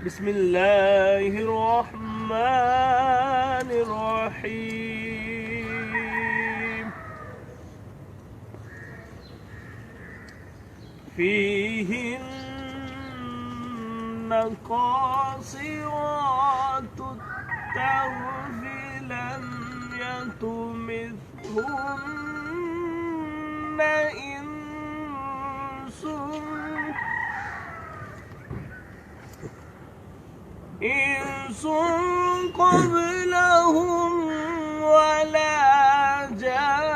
بسم الله الرحمن الرحيم. فيهن قاصرات الطرف لم يطمثهن إنس قبلهم ولا جان.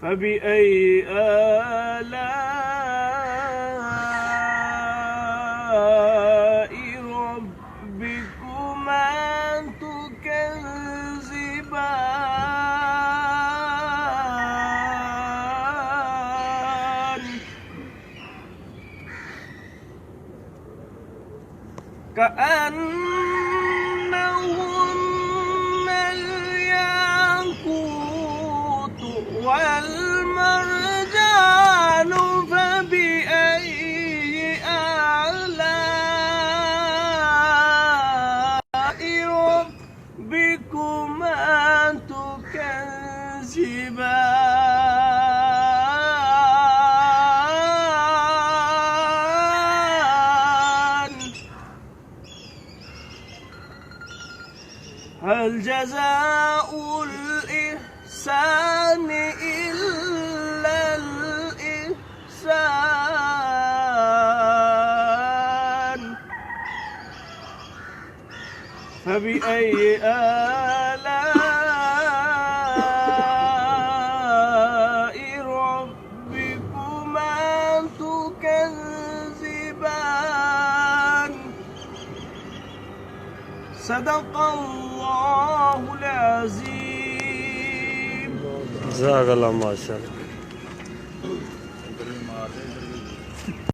فبأي آلاء ربكما تكذبان. كأنهن الياقوت والمرجان. فبأي آلاء ربكما تكذبان. هل جزاء الإحسان إلا الإحسان. فبأي آلاء ربكما تكذبان. صدق الله العظيم. جزاك الله ما شاء الله.